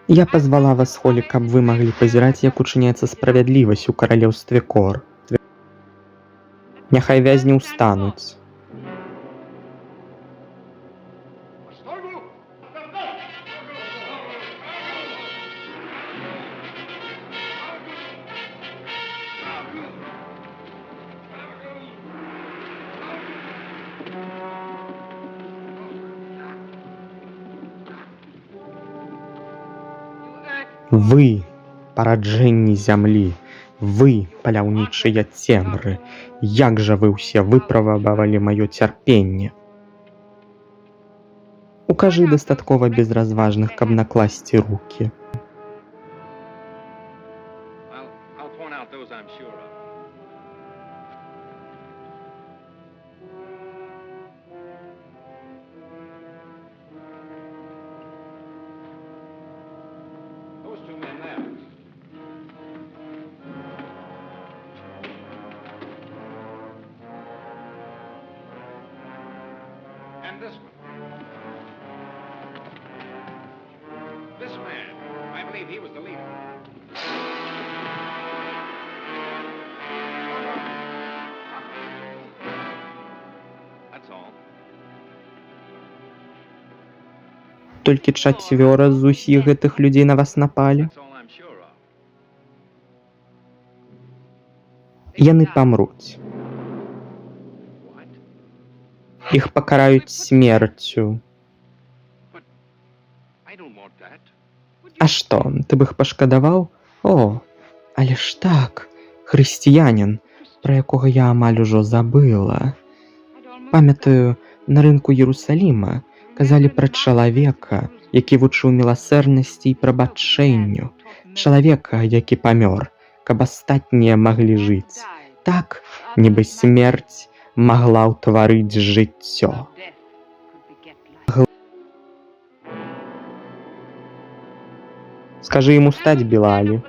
Я пазвала вас, Холі, каб вы маглі пазіраць, як учыняецца справядлівасць у каралеўстве Кор. Няхай вязні ўстануць. Вы, параджэнні зямлі, вы, паляўнічыя цемры, як жа вы ўсе выпрабавалі маё цярпенне. Укажы дастаткова безразважных, каб накласці рукі. I'll point out those I'm sure of. Those two men there. And this one. This man, I believe he was the leader. That's all. Толькі чацвёра з усіх гэтых людзей на вас напалі. That's all I'm sure of. Яны памруць. What? Іх пакараюць смерцю. I don't want that. А што, ты б іх пашкадаваў? О, але ж так, хрысціянін, пра якога я амаль ужо забыла. Памятаю, на рынку Єрусаліма казалі пра чалавека, які вучыў міласэрнасці і прабачэнню. Чалавека, які памёр, каб астатнія маглі жыць. Так, нібы смерць магла ўтварыць жыццё. Скажы ім устаць, Білалі.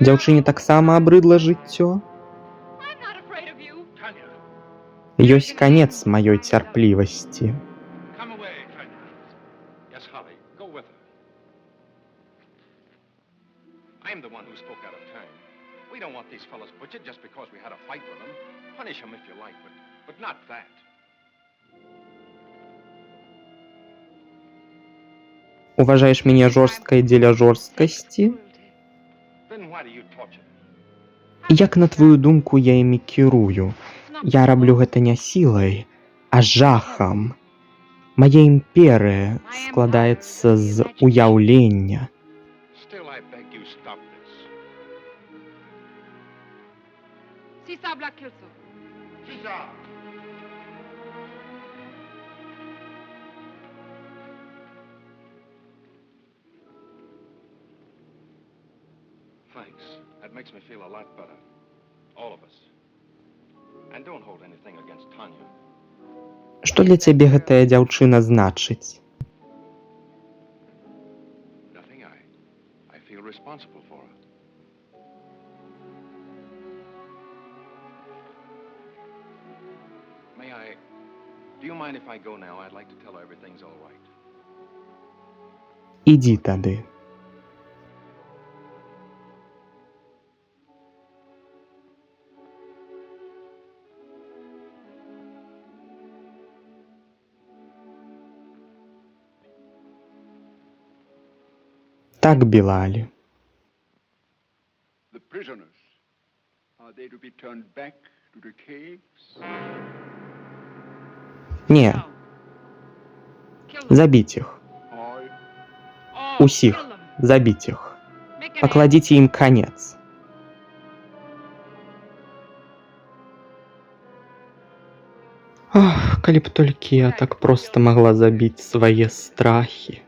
Дзяўчыне таксама абрыдла жыццё? Ёсць канец маёй цярплівасці. Come away, Tanya. Yes, Holly, go with her. I'm the one who spoke out of turn. We don't want these fellows butchered just because we had a fight with them. Punish them if you like, but not that. Уважаеш мяне жорсткай дзеля жорсткасці? Then why do you torture them? Як на твою думку я імі кірую? Я раблю гэта не сілай, а жахам. Мая імперыя складаецца з уяўлення. Still, I beg you, stop this. Thanks. That makes me feel a lot better. All of us. And don't hold anything against Tanya. Што для цябе гэтая дзяўчына значыць? Nothing. I feel responsible for her. Do you mind if I go now? I'd like to tell her everything's all right. Ідзі тады. Так, Білалі. The prisoners, are they to be turned back to the caves? Не. Забіть іх. All Усіх. Забіть іх. Пакладзіце ім канец. Ох, калі б толькі я так проста магла забіць свае страхі.